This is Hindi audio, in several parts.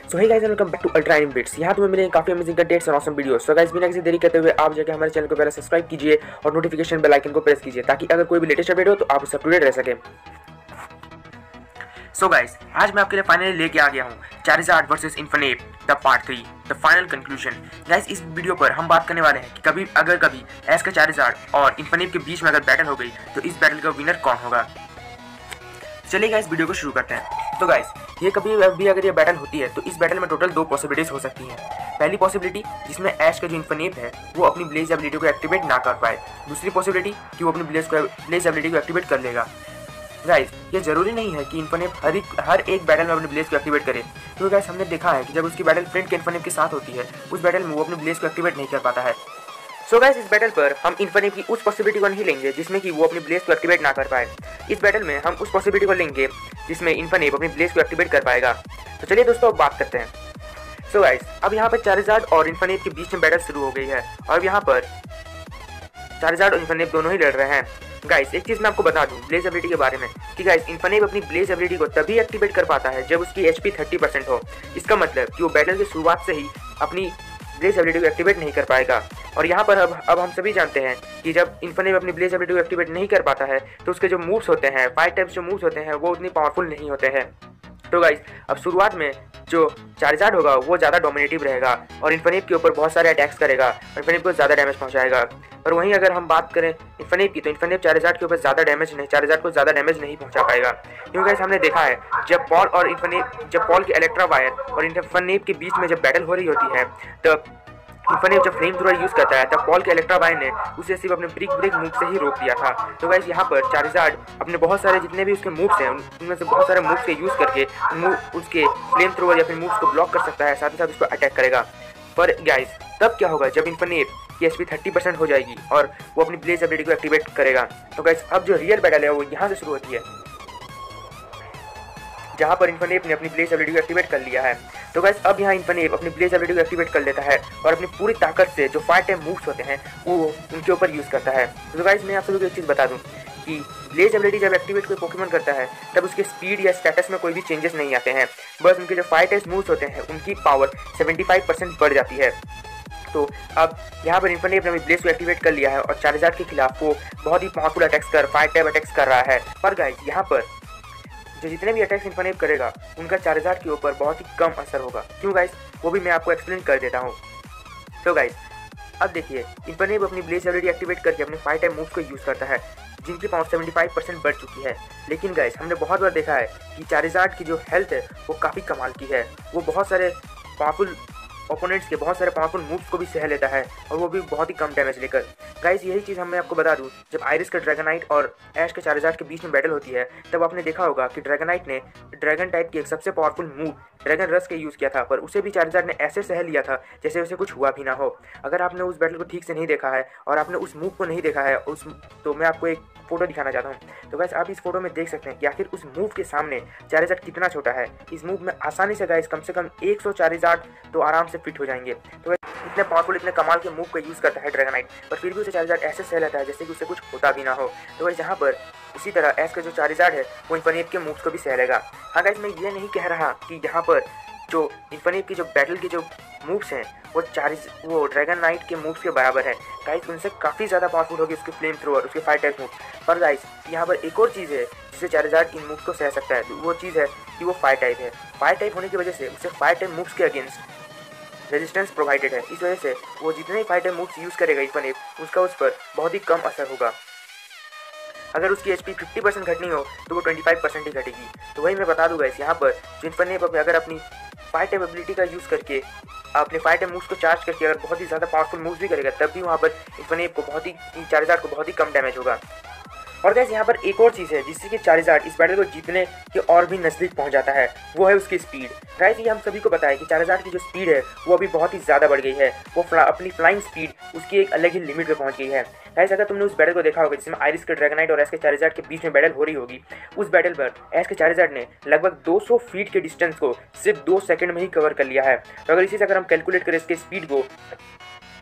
So hey guys welcome back to ultra anime bits. यहाँ तुम्हें मिलेंगे काफी अमेजिंग कंटेंट्स और ऑसम वीडियोस। सो गाइस बिना किसी देरी करते हुए आप जाके हमारे चैनल को पहले सब्सक्राइब कीजिए और नोटिफिकेशन बेल आइकन को प्रेस कीजिए ताकि अगर कोई भी लेटेस्ट अपडेट हो तो आप उससे अप टू डेट रह सके। सो गाइस आज मैं आपके लिए फाइनली लेके आ गया हूँ Charizard versus infinite the part 3 the final conclusion. Guys इस वीडियो पर हम बात करने वाले हैं कि कभी एश का चारिज़ार्ड और इन्फिनेट के बीच में अगर बैटल हो गई तो इस बैटल का विनर कौन होगा। चलिए गाइस वीडियो को शुरू करते हैं। तो गाइस ये कभी भी अगर ये बैटल होती है तो इस बैटल में टोटल 2 पॉसिबिलिटीज हो सकती हैं। पहली पॉसिबिलिटी जिसमें ऐश का जो इन्फिनेट है वो अपनी ब्लेज एबिलिटी को एक्टिवेट ना कर पाए। दूसरी पॉसिबिलिटी कि वो अपनी ब्लेज एबिलिटी को एक्टिवेट कर लेगा। गाइस ये जरूरी नहीं है कि इन्फिनेट हर एक बैटल में अपनी ब्लेज को एक्टिवेट करे, क्योंकि गाइस हमने देखा है कि जब उसकी बैटल फ्रेंड के इन्फिनेट के साथ होती है उस बैटल में वो अपनी ब्लेज को एक्टिवेट नहीं कर पाता है। सो गाइस इस बैटल पर हम इन्फिनेट की उस पॉसिबिलिटी को नहीं लेंगे जिसमें कि वो अपनी ब्लेज को एक्टिवेट ना कर पाए। इस बैटल में हम उस पॉसिबिलिटी को लेंगे जिसमें इन्फिनेट अपनी ब्लेज को एक्टिवेट कर पाएगा। तो चलिए दोस्तों अब बात करते हैं। सो गाइस अब यहाँ पर चारिज़ार्ड और इन्फिनेट के बीच में बैटल शुरू हो गई है और यहाँ पर चारिज़ार्ड और इन्फिनेट दोनों ही लड़ रहे हैं। गाइस एक चीज मैं आपको बता दूं ब्लेज एबिलिटी के बारे में कि गाइस इन्फिनेट अपनी ब्लेज एबिलिटी को तभी एक्टिवेट कर पाता है जब उसकी एचपी 30% हो। इसका मतलब कि वो बैटल की शुरुआत से ही अपनी ब्लेज एबिलिटी को एक्टिवेट नहीं कर पाएगा। और यहाँ पर अब हम सभी जानते हैं कि जब इन्फिनेट अपनी ब्लेज एबिलिटी को एक्टिवेट नहीं कर पाता है तो उसके जो मूव्स होते हैं, 5 टाइप्स जो मूव्स होते हैं वो उतनी पावरफुल नहीं होते हैं। तो गाइस अब शुरुआत में जो चारिज़ार्ड होगा वो ज़्यादा डोमिनेटिव रहेगा और इन्फिनेट के ऊपर बहुत सारे अटैक्स करेगा और इन्फिनेट को ज़्यादा डैमेज पहुंचाएगा। और वहीं अगर हम बात करें इन्फिनेट की तो इन्फिनेट चारिज़ार्ड के ऊपर चारिज़ार्ड को ज़्यादा डैमेज नहीं पहुंचा पाएगा, क्योंकि गाइस हमने देखा है जब पॉल के इलेक्ट्रा वायर और इन्फिनेट के बीच में जब बैटल हो रही होती है तब इन्फिनेट जब फ्लेम थ्रोअर यूज करता है तब पॉल के इलेक्ट्रा वायर ने उसे सिर्फ अपने ब्रेक मूव से ही रोक दिया था। तो गाइस यहाँ पर चारिज़ार्ड अपने बहुत सारे जितने भी उसके मूव्स हैं उनमें से बहुत सारे मूव्स के यूज करके उसके फ्लेम थ्रोअर या फिर मूव्स को ब्लॉक कर सकता है, साथ ही साथ उसको अटैक करेगा। पर गाइस तब क्या होगा जब इन्फिनेट की एचपी 30% हो जाएगी और वो अपनी ब्लेज एबिलिटी को एक्टिवेट करेगा। तो गाइस अब जो रियल बैटल है वो यहाँ से शुरू होती है जहाँ पर इन्फिनेट ने अपनी ब्लेज एबिलिटी को एक्टिवेट कर लिया है। तो गाइस अब यहाँ इन्फिनेट अपनी ब्लेज एबिलिटी को एक्टिवेट कर लेता है और अपनी पूरी ताकत से जो 5 टाइम मूव्स होते हैं वो उनके ऊपर यूज़ करता है। तो गाइस मैं आप सभी को एक चीज़ बता दूँ कि ब्लेज एबिलिटी जब एक्टिवेट कोई पोकेमॉन करता है तब उसके स्पीड या स्टेटस में कोई भी चेंजेस नहीं आते हैं, बस उनके जो 5 टाइम मूव्स होते हैं उनकी पावर 75% बढ़ जाती है। तो अब यहाँ पर इन्फिनेट ने अपनी ब्लेज को एक्टिवेट कर लिया है और चारिज़ार्ड के खिलाफ वो बहुत ही पावरफुल अटैक्स 5 टाइम अटैक्स कर रहा है। पर गाइस यहाँ पर जो जितने भी अटैक्स इन्फिनेट करेगा उनका चारिज़ार्ड के ऊपर बहुत ही कम असर होगा। क्यों गाइस वो भी मैं आपको एक्सप्लेन कर देता हूँ। तो गाइस अब देखिए इन्फिनेट अपनी ब्लेज एबिलिटी एक्टिवेट करके अपने 5 टाइम मूव्स को यूज़ करता है जिनकी पावर 75% बढ़ चुकी है। लेकिन गाइस हमने बहुत बार देखा है कि चारिज़ार्ड की जो हेल्थ है वो काफ़ी कमाल की है। वो बहुत सारे पावरफुल ओपोनेंट्स के बहुत सारे पावरफुल मूव्स को भी सह लेता है और वो भी बहुत ही कम डैमेज लेकर। गाइस यही चीज़ मैं आपको बता दूं जब आयरिस का ड्रैगनाइट और ऐश के चारिज़ार्ड के बीच में बैटल होती है तब आपने देखा होगा कि ड्रैगनाइट ने ड्रैगन टाइप की एक सबसे पावरफुल मूव ड्रैगन रस के यूज़ किया था, पर उसे भी चारिज़ार्ड ने ऐसे सह लिया था जैसे उसे कुछ हुआ भी ना हो। अगर आपने उस बैटल को ठीक से नहीं देखा है और आपने उस मूव को नहीं देखा है तो मैं आपको एक फोटो दिखाना चाहता हूँ। तो गाइस आप इस फोटो में देख सकते हैं कि आखिर उस मूव के सामने चारिज़ार्ड कितना छोटा है। इस मूव में आसानी से गाइस कम से कम 100 चारिज़ार्ड तो आराम से फिट हो जाएंगे। तो इतने पावरफुल इतने कमाल के मूव का यूज़ करता है ड्रैगनाइट, पर फिर भी उसे चारिज़ार्ड ऐसे सह लेता है जैसे कि उसे कुछ होता भी ना हो। तो गाइस यहाँ पर उसी तरह ऐश का जो चारिज़ार्ड है वो इन्फिनेट के मूव्स को भी सह लेगा। हाँ गाइस मैं ये नहीं कह रहा कि यहाँ पर जो इन्फिनेट की जो बैटल के जो मूव्स हैं वो ड्रैगन नाइट के मूव्स के बराबर है। गाइस उनसे काफ़ी ज़्यादा पावरफुल होगी उसके फ्लेम थ्रोअर, उसके 5 टाइप मूव। पर गाइस यहाँ पर एक और चीज़ है जिससे चारिज़ार्ड इन मूव्स को सह सकता है, तो वो चीज़ है कि वो 5 टाइप है। 5 टाइप होने की वजह से उसे 5 टाइप मूव्स के अगेंस्ट रेजिस्टेंस प्रोवाइडेड है। इस वजह से वो जितने 5 टाइप मूव्स यूज़ करेगा इन्फिनेट उसका उस पर बहुत ही कम असर होगा। अगर उसकी एचपी 50% घटनी हो तो वो 25% ही घटेगी। तो वही मैं बता दूंगा इस यहाँ पर जो इन्फिनेट अगर अपनी 5 टाइप एबिलिटी का यूज़ करके अपने 5 टाइप मूव्स को चार्ज करके अगर बहुत ही ज़्यादा पावरफुल मूव्स भी करेगा तब भी वहाँ पर इन्फिनेट को चारिज़ार्ड को बहुत ही कम डैमेज होगा। और गाइस यहाँ पर एक और चीज़ है जिससे कि चारिज़ार्ड इस बैटल को जीतने के और भी नज़दीक पहुँच जाता है, वो है उसकी स्पीड। गाइस ये हम सभी को पता है कि चारिज़ार्ड की जो स्पीड है वो अभी बहुत ही ज़्यादा बढ़ गई है। वो अपनी फ्लाइंग स्पीड उसकी एक अलग ही लिमिट पे पहुँच गई है। गाइस अगर तुमने उस बैटल को देखा होगा जिसमें आयरिस के ड्रैगनाइट और ऐश के चारिज़ार्ड के बीच में बैटल हो रही होगी, उस बैटल पर ऐश के चारिज़ार्ड ने लगभग 200 फीट के डिस्टेंस को सिर्फ 2 सेकंड में ही कवर कर लिया है। तो अगर इसी से अगर हम कैलकुलेट करें इसके स्पीड को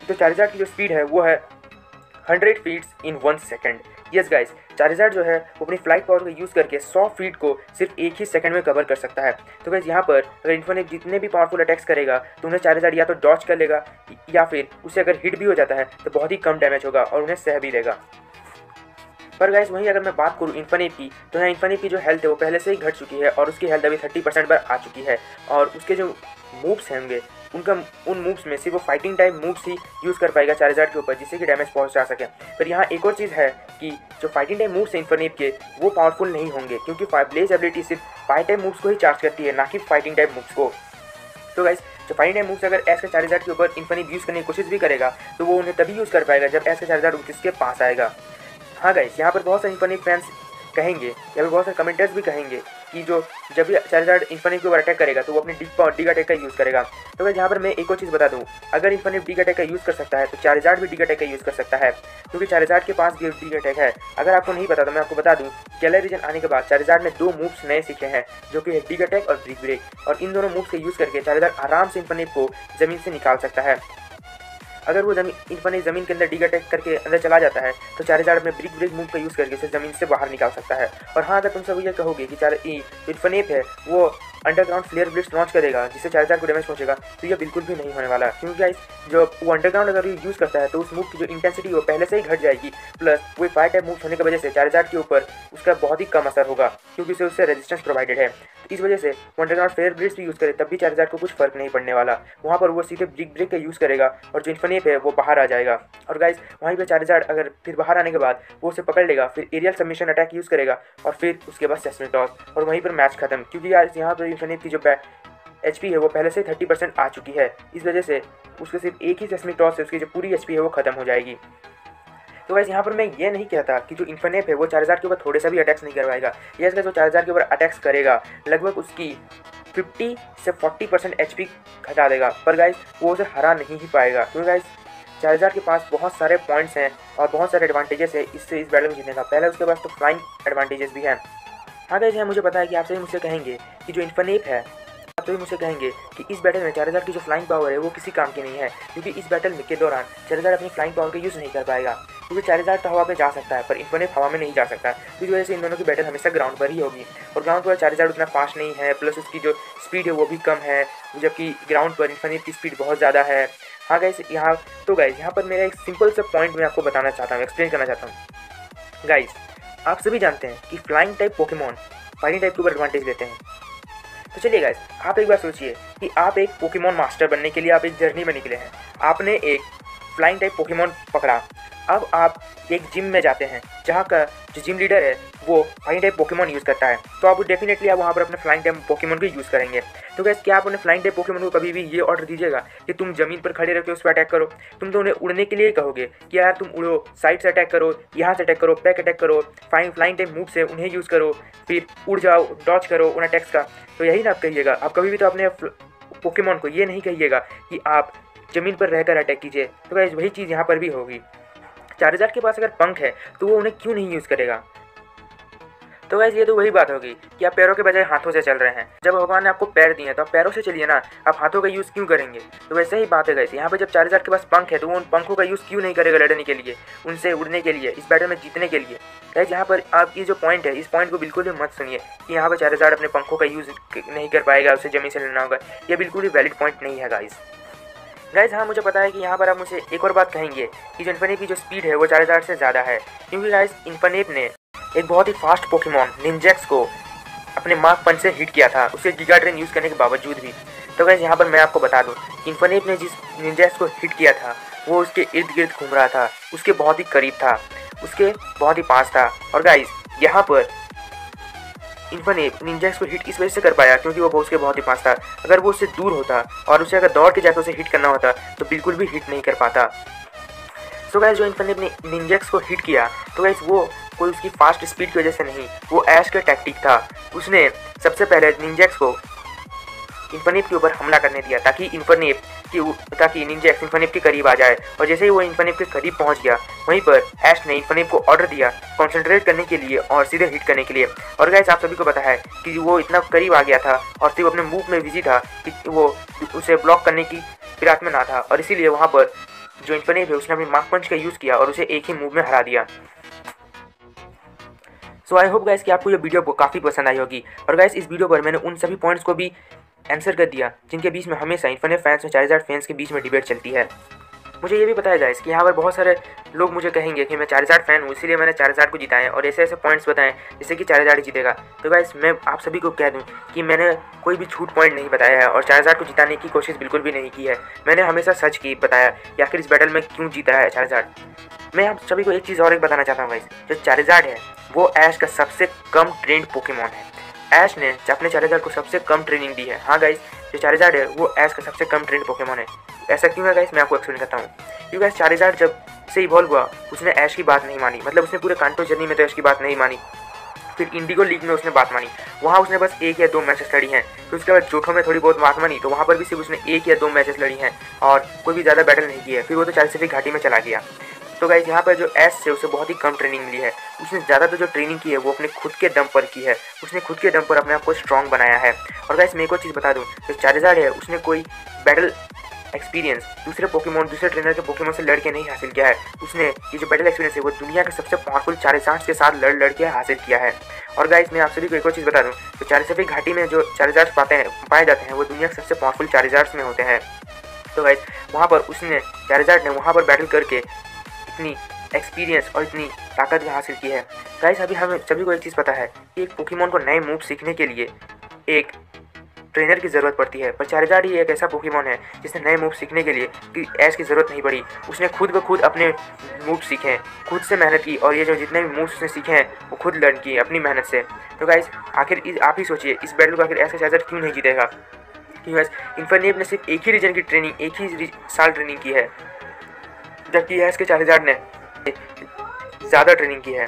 तो चारिज़ार्ड की जो स्पीड है वो है 100 फीट्स इन 1 सेकंड। यस गाइस, चार्जर जो है वो अपनी फ्लाइट पावर का यूज़ करके 100 फीट को सिर्फ एक ही सेकंड में कवर कर सकता है। तो गाइस यहाँ पर अगर इन्फिनिट जितने भी पावरफुल अटैक्स करेगा तो उन्हें चार्जर या तो डॉज कर लेगा या फिर उसे अगर हिट भी हो जाता है तो बहुत ही कम डैमेज होगा और उन्हें सह भी लेगा। पर गाइस वहीं अगर मैं बात करूँ इन्फिनिट की, तो यहाँ इन्फिनिट की जो हेल्थ है वो पहले से ही घट चुकी है और उसकी हेल्थ अभी 30% पर आ चुकी है और उसके जो मूव्स होंगे उन मूव्स में सिर्फ वो फाइटिंग टाइप मूव्स ही यूज़ कर पाएगा चार्जर के ऊपर, जिससे कि डैमेज पहुंचा सके। पर यहाँ एक और चीज़ है कि जो फाइटिंग टाइप मूव्स हैं इन्फिनिट के वो पावरफुल नहीं होंगे, क्योंकि ब्लेज एबिलिटी सिर्फ फाइट टाइप मूव्स को ही चार्ज करती है, ना कि फाइटिंग टाइप मूव्स को। तो गाइस जो फाइटिंग टाइप मूव्स अगर एस के चार्जर के ऊपर इन्फिनिट यूज़ करने की कोशिश भी करेगा तो वो उन्हें तभी यूज़ कर पाएगा जब एस के चार्जर उसके पास आएगा। हाँ गाइस, यहाँ पर बहुत सारे इन्फिनिट फैंस कहेंगे या फिर बहुत सारे कमेंटर्स भी कहेंगे कि जो जब भी चार्जर इन्फिनिट के ऊपर अटैक करेगा तो वो अपने डिग अटैक का यूज़ करेगा। तो गाइस यहाँ पर मैं एक और चीज़ बता दूँ, अगर इन्फिनिट डिग अटैक का यूज़ कर सकता है तो चार्जर भी डिग अटैक का यूज़ कर सकता है, क्योंकि चार्जर के पास भी डिग अटैक है। अगर आपको नहीं पता तो मैं आपको बता दूँ, गैलरी रीजन आने के बाद चार्जर ने 2 मूव्स नए सीखे हैं जो कि है डिग अटैक और ब्रिक ब्रेक, और इन दोनों मूव्स का यूज़ करके चार्जर आराम से इन्फिनिट को ज़मीन से निकाल सकता है। अगर वो इन्फिनिट ज़मीन के अंदर डिग अटैक करके अंदर चला जाता है तो चार्जर अपने ब्रिक ब्रेक मूव का यूज़ करके उसे ज़मीन से बाहर निकाल सकता है। और हाँ, अगर तुम सब ये कहोगे कि इन्फिनिट है वो अंडरग्राउंड फ्लेयर ब्लिट्स लॉन्च करेगा जिससे चार्जर को डैमेज पहुंचेगा, तो ये बिल्कुल भी नहीं होने वाला, क्योंकि गाइस जो वो अंडरग्राउंड अगर यूज़ करता है तो उस मूव की जो इंटेंसिटी वो पहले से ही घट जाएगी, प्लस वो फाइट टाइप मूव होने की वजह से चार्जर के ऊपर उसका बहुत ही कम असर होगा, क्योंकि उससे रेजिस्टेंस प्रोवाइडेड है। इस वजह से वो अंडरग्राउंड फ्लेयर ब्लिट्स भी यूज़ करे तब भी चार्जर को कुछ फर्क नहीं पड़ने वाला, वहाँ पर वो सीधे ब्रिक ब्रेक का यूज़ करेगा और जो इन्फिनिट है वो बाहर आ जाएगा। और गाइस वहीं पे चार्जर अगर फिर बाहर आने के बाद वो उसे पकड़ लेगा, फिर एरियल सबमिशन अटैक यूज़ करेगा और फिर उसके बाद सेस्मिक टॉस, और वहीं पर मैच खत्म, क्योंकि यार यहाँ पर इन्फिनिट की जो HP है वो पहले से 30% आ चुकी है। इस वजह से उसके सिर्फ एक ही सेस्मिक टॉस से उसकी जो पूरी HP है वो खत्म हो जाएगी। तो वैसे यहाँ पर मैं ये नहीं कहता कि जो इन्फिनिट है वो चार्जर के ऊपर थोड़े सा भी अटैक्स नहीं करवाएगा। ये इसका जो चार्जर के ऊपर अटैक्स करेगा लगभग उसकी 50 से 40% HP घटा देगा, पर गाइस वो उसे हरा नहीं ही पाएगा, क्योंकि गाइस चार्जर के पास बहुत सारे पॉइंट्स हैं और बहुत सारे एडवांटेजेस है इस बैटल में जीतने का। पहले उसके पास तो फ्लाइंग एडवांटेजेस भी हैं। हाँ गाइस, मुझे पता है कि आप सभी मुझसे कहेंगे कि जो इन्फिनिट है, आप सभी मुझसे कहेंगे कि इस बैटल में चार्जर की जो फ्लाइंग पावर है वो किसी काम की नहीं है, क्योंकि इस बैटल के दौरान चार्जर अपनी फ्लाइंग पावर का यूज़ नहीं कर पाएगा, क्योंकि चार्जर तो हवा पे जा सकता है पर इन्फिनिट हवा में नहीं जा सकता। इस वजह से इन दोनों की बैटल हमेशा ग्राउंड पर ही होगी, और ग्राउंड पर चार्जर उतना फास्ट नहीं है, प्लस उसकी जो स्पीड है वो भी कम है, जबकि ग्राउंड पर इन्फिनिट की स्पीड बहुत ज़्यादा है। हाँ गाइस, यहाँ पर मेरा एक सिंपल सा पॉइंट मैं आपको बताना चाहता हूँ, एक्सप्लेन करना चाहता हूँ। गाइस आप सभी जानते हैं कि flying type Pokemon fighting type के ऊपर एडवांटेज लेते हैं। तो चलिए गाइस, आप एक बार सोचिए कि आप एक पोकेमॉन मास्टर बनने के लिए आप एक जर्नी में निकले हैं, आपने एक फ्लाइंग टाइप पोकेमॉन पकड़ा, अब आप एक जिम में जाते हैं जहाँ का जो जिम लीडर है वो फ्लाइंग टाइप पोकेमॉन यूज़ करता है, तो आप डेफिनेटली आप वहाँ पर अपने फ्लाइंग टाइप पोकेमॉन को यूज़ करेंगे। तो गाइस क्या आप अपने फ्लाइंग टाइप पोकेमॉन को कभी भी ये ऑर्डर दीजिएगा कि तुम ज़मीन पर खड़े रहकर उस पर अटैक करो? तुम तो उन्हें उड़ने के लिए ही कहोगे कि यार तुम उड़ो, साइड से अटैक करो, यहाँ से अटैक करो, बैक अटैक करो, फ्लाइंग टाइप मूव से उन्हें यूज़ करो, फिर उड़ जाओ, डॉच करो उन अटैक्स का। तो यही ना आप कहिएगा, आप कभी भी तो अपने पोकेमॉन को ये नहीं कहिएगा कि आप ज़मीन पर रहकर अटैक कीजिए। तो गाइस वही चीज़ यहाँ पर भी होगी। चार्जर के पास अगर पंख है तो वो उन्हें क्यों नहीं यूज़ करेगा? तो गाइस ये तो वही बात होगी कि आप पैरों के बजाय हाथों से चल रहे हैं। जब भगवान ने आपको पैर दिए तो आप पैरों से चलिए ना, आप हाथों का यूज़ क्यों करेंगे? तो वैसे ही बात है गाइस, यहाँ पे जब चार्जर के पास पंख है तो वो उन पंखों का यूज़ क्यों नहीं करेगा लड़ने के लिए, उनसे उड़ने के लिए, इस बैटल में जीतने के लिए? गाइस यहाँ पर आप ये जो पॉइंट है, इस पॉइंट को बिल्कुल भी मत सुनिए कि यहाँ पर चार्जर अपने पंखों का यूज़ नहीं कर पाएगा, उसे जमीन से लड़ना होगा। ये बिल्कुल भी वैलिड पॉइंट नहीं है गाइस। हाँ मुझे पता है कि यहाँ पर आप मुझे एक और बात कहेंगे कि जो इन्फिनिट की जो स्पीड है वो चार्जर से ज़्यादा है, क्योंकि गाइस इन्फिनिट ने एक बहुत ही फास्ट पोकेमॉन निंजैक्स को अपने मार्क पंच से हिट किया था, उसे गीगा ड्रेन यूज़ करने के बावजूद भी। तो गाइस यहाँ पर मैं आपको बता दूँ, इन्फिनिट ने जिस निंजैक्स को हिट किया था वो उसके इर्द गिर्द घूम रहा था, उसके बहुत ही करीब था, उसके बहुत ही पास था। और गाइस यहाँ पर इन्फिनिट निंजैक्स को हिट इस वजह से कर पाया क्योंकि वो उसके बहुत ही पास था। अगर वो उससे दूर होता और उसे अगर दौड़ के जाकर उसे हिट करना होता तो बिल्कुल भी हिट नहीं कर पाता। सो गाइस जो इन्फिनिट ने निंजैक्स को हिट किया तो गाइस वो कोई उसकी फास्ट स्पीड की वजह से नहीं, वो ऐश का टैक्टिक था। उसने सबसे पहले निंजैक्स को इन्फिनिट के ऊपर हमला करने दिया ताकि निंजैक्स इन्फिनिट के करीब आ जाए, और जैसे ही वो इन्फिनिट के करीब पहुंच गया वहीं पर ऐश ने इन्फिनिट को ऑर्डर दिया कंसंट्रेट करने के लिए और सीधे हिट करने के लिए। और गाइस आप सभी को पता है कि वो इतना करीब आ गया था और सिर्फ अपने मूव में बिजी था कि वो उसे ब्लॉक करने की फिराक में ना था, और इसीलिए वहाँ पर जो इन्फिनिट है उसने अपनी मार्क पंच का यूज़ किया और उसे एक ही मूव में हरा दिया। सो आई होप गाइस कि आपको ये वीडियो काफ़ी पसंद आई होगी। और गाइस इस वीडियो पर मैंने उन सभी पॉइंट्स को भी आंसर कर दिया जिनके बीच में हमेशा इन्फिनिट फैंस और चार्जर फैंस के बीच में डिबेट चलती है। मुझे ये भी बताया गाइस कि यहाँ पर बहुत सारे लोग मुझे कहेंगे कि मैं चार्जर फैन हूँ, इसीलिए मैंने चार्जर को जिताया और ऐसे ऐसे पॉइंट्स बताएं जिससे कि चार्जर ही जीतेगा। तो गाइस मैं आप सभी को कह दूं कि मैंने कोई भी झूठ पॉइंट नहीं बताया है और चार्जर को जिताने की कोशिश बिल्कुल भी नहीं की है। मैंने हमेशा सच की बताया कि आखिर इस बैटल में क्यों जीता है चार्जर। मैं आप सभी को एक चीज़ और बताना चाहता हूँ गाइस, जो चार्जर है वो ऐश का सबसे कम ट्रेंड पोकेमॉन है। ऐश ने अपने चार्जर को सबसे कम ट्रेनिंग दी है। हाँ गाइस, जो चार्जर है वो ऐश का सबसे कम ट्रेंड पोकेमॉन है। ऐसा क्यों है गाइस, मैं आपको एक्सप्लेन करता हूँ। क्योंकि गाइस चार्जर जब से इवॉल्व हुआ उसने ऐश की बात नहीं मानी, मतलब उसने पूरे कांटो जर्नी में तो ऐश की बात नहीं मानी। फिर इंडिगो लीग में उसने बात मानी, वहाँ उसने बस 1 या 2 मैचेस लड़ी हैं। फिर उसके बाद जोठो में थोड़ी बहुत बात मानी, तो वहाँ पर भी सिर्फ उसने 1 या 2 मैचेस लड़ी हैं और कोई भी ज़्यादा बैटल नहीं किया है। फिर वो तो चारसिफिक घाटी में चला गया। तो गाइस यहाँ पर जो ऐश से उसे बहुत ही कम ट्रेनिंग मिली है। उसने ज़्यादातर जो ट्रेनिंग की है वो अपने खुद के दम पर की है। उसने खुद के दम पर अपने आप को स्ट्रॉन्ग बनाया है। और गाइस मैं एक और चीज़ बता दूँ, जो चार्जर है उसने कोई बैटल एक्सपीरियंस दूसरे ट्रेनर के पोकेमॉन से लड़के नहीं हासिल किया है। उसने ये जो बैटल एक्सपीरियंस है वो दुनिया के सबसे पावरफुल चार्जर के साथ लड़ के हासिल किया है। और गाइस मैं आप सभी को एक और चीज़ बता दूं, तो चारसिफिक घाटी में जो चार्जर्स पाए जाते हैं वो दुनिया के सबसे पावरफुल चार्जर्स में होते हैं। तो गाइस वहाँ पर उसने चार्जर ने वहाँ पर बैटल करके इतनी एक्सपीरियंस और इतनी ताकत हासिल की है। गाइस अभी हमें सभी को एक चीज़ पता है कि एक पोकेमॉन को नए मूव सीखने के लिए एक ट्रेनर की ज़रूरत पड़ती है, पर चार्जर ही एक ऐसा पोकेमॉन है जिसने नए मूव सीखने के लिए कि ऐश की ज़रूरत नहीं पड़ी। उसने खुद ब खुद अपने मूव सीखे, खुद से मेहनत की और ये जो जितने भी मूव्स उसने सीखे हैं वो खुद लर्न किए अपनी मेहनत से। तो गाइस आखिर आप ही सोचिए इस बैटल को आखिर ऐसा चार्जर क्यों नहीं जीतेगा। क्योंकि गाइस इन्फिनिट ने सिर्फ एक ही रीजन की ट्रेनिंग, एक ही साल ट्रेनिंग की है, जबकि ऐश के चार्जर ने ज़्यादा ट्रेनिंग की है।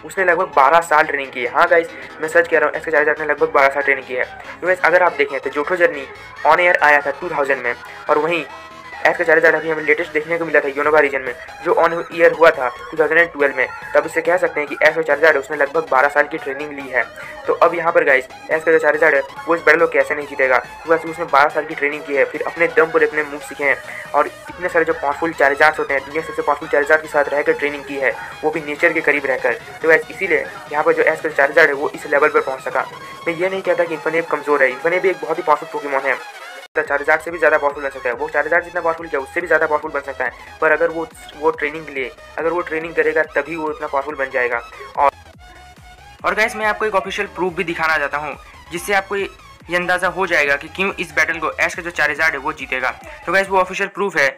उसने लगभग 12 साल ट्रेनिंग की है। हाँ गाइस मैं सच कह रहा हूँ, इसके चार्जर ने लगभग 12 साल ट्रेनिंग की है। तो गाइस अगर आप देखें तो जोठो जर्नी ऑन एयर आया था 2000 में, और वहीं ऐश का चार्जर अभी हमें लेटेस्ट देखने को मिला था योनोबा रीजन में जो ऑन ईयर हुआ था 2012 में। तब इससे कह सकते हैं कि ऐश का चार्जर उसने लगभग 12 साल की ट्रेनिंग ली है। तो अब यहाँ पर गाइस ऐश का जो चार्जर है वो इस बैटल को कैसे नहीं जीतेगा, क्योंकि उसने 12 साल की ट्रेनिंग की है, फिर अपने दम पर अपने मूव सीखे हैं और इतने सारे जो पावरफुल चार्जर्स होते हैं दुनिया सबसे पावरफुल चार्जर के साथ रहकर ट्रेनिंग की है, वो भी नेचर के करीब रहकर। तो गाइस इसीलिए यहाँ पर जो ऐश का चार्जर है वो इस लेवल पर पहुँच सका। मैं ये नहीं कहता कि इन्फिनिट कमज़ोर है, इन्फिनिट भी एक बहुत ही पावरफुल पोकेमॉन है, चार्जर से भी ज़्यादा पावरफुल बन सकता है। वो चार्जर जितना पावरफुल किया उससे भी ज़्यादा पावरफुल बन सकता है, पर अगर वो ट्रेनिंग ले, अगर वो ट्रेनिंग करेगा तभी वो इतना पावरफुल बन जाएगा। और गाइस मैं आपको एक ऑफिशियल प्रूफ भी दिखाना चाहता हूँ जिससे आपको ये अंदाज़ा हो जाएगा कि क्यों इस बैटल को ऐश का जो चार्जर है वो जीतेगा। तो गाइस वो ऑफिशियल प्रूफ है।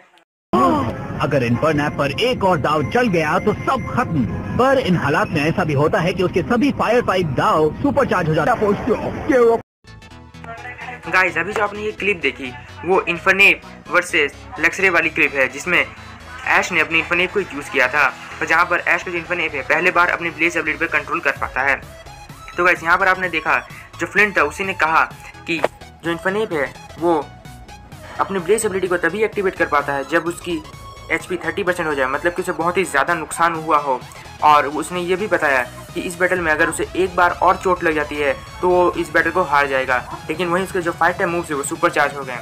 अगर इन्फर्नैप पर एक और दाव चल गया तो सब खत्म, पर इन हालात में ऐसा भी होता है कि उसके सभी फायर टाइप दाव सुपर चार्ज हो जाता है। गाइस अभी जो आपने ये क्लिप देखी वो इन्फिनिट वर्सेस लक्सरे वाली क्लिप है जिसमें ऐश ने अपनी इन्फिनिट को यूज़ किया था, और जहाँ पर ऐश का जो इन्फिनिट है पहले बार अपनी ब्लेज एबिलिटी पर कंट्रोल कर पाता है। तो गाइस यहाँ पर आपने देखा जो फ्लिंट था उसी ने कहा कि जो इन्फिनिट है वो अपनी ब्लेज एबिलिटी को तभी एक्टिवेट कर पाता है जब उसकी HP 30% हो जाए, मतलब कि उसे बहुत ही ज़्यादा नुकसान हुआ हो। और उसने ये भी बताया कि इस बैटल में अगर उसे एक बार और चोट लग जाती है तो वो इस बैटल को हार जाएगा, लेकिन वहीं उसके जो 5 टाइम मूव्स है वो सुपर चार्ज हो गए।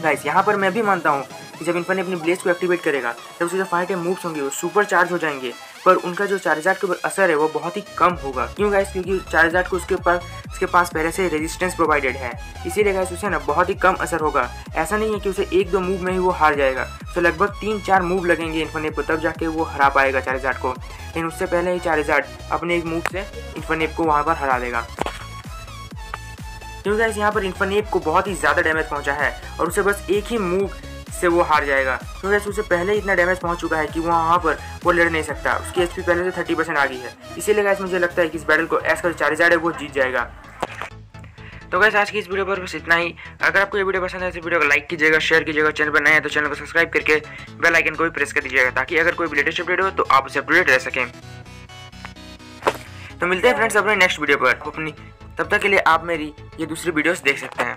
गाइस यहाँ पर मैं भी मानता हूँ कि जब इन्फिनिट अपनी ब्लेज को एक्टिवेट करेगा तब उसके जो 5 टाइम मूव्स होंगे वो सुपर चार्ज हो जाएंगे, पर उनका जो चार्जर के ऊपर असर है वो बहुत ही कम होगा। क्यों गाइस, क्योंकि चार्जर को उसके पास पहले से रेजिस्टेंस प्रोवाइडेड है, इसीलिए गाइस उसे ना बहुत ही कम असर होगा। ऐसा नहीं है कि उसे 1-2 मूव में ही वो हार जाएगा, तो लगभग 3-4 मूव लगेंगे इन्फिनिट को तब जाके वो हरा पाएगा चार्जर को, लेकिन उससे पहले ही चार्जर अपने एक मूव से इन्फिनिट को वहाँ पर हरा देगा। क्योंकि गाइस यहाँ पर इन्फिनिट को बहुत ही ज़्यादा डैमेज पहुँचा है और उसे बस एक ही मूव से वो हार जाएगा, क्योंकि उसे पहले ही इतना डैमेज पहुंच चुका है कि वो वहाँ पर वो लड़ नहीं सकता। उसकी HP पहले से 30% आ गई है, इसीलिए गाइस मुझे लगता है कि इस बैटल को ऐश का चार्जर है वो जीत जाएगा। तो गाइस आज की इस वीडियो पर बस इतना ही। अगर आपको ये वीडियो पसंद है तो वीडियो को लाइक कीजिएगा, शेयर कीजिएगा, चैनल पर नए हैं तो चैनल को सब्सक्राइब करके बेल आइकन को भी प्रेस कर दीजिएगा ताकि अगर कोई भी लेटेस्ट अपडेट हो तो आप उसे अपडेट रह सकें। तो मिलते हैं फ्रेंड्स अपने नेक्स्ट वीडियो पर। तब तक के लिए आप मेरी ये दूसरी वीडियोस देख सकते हैं।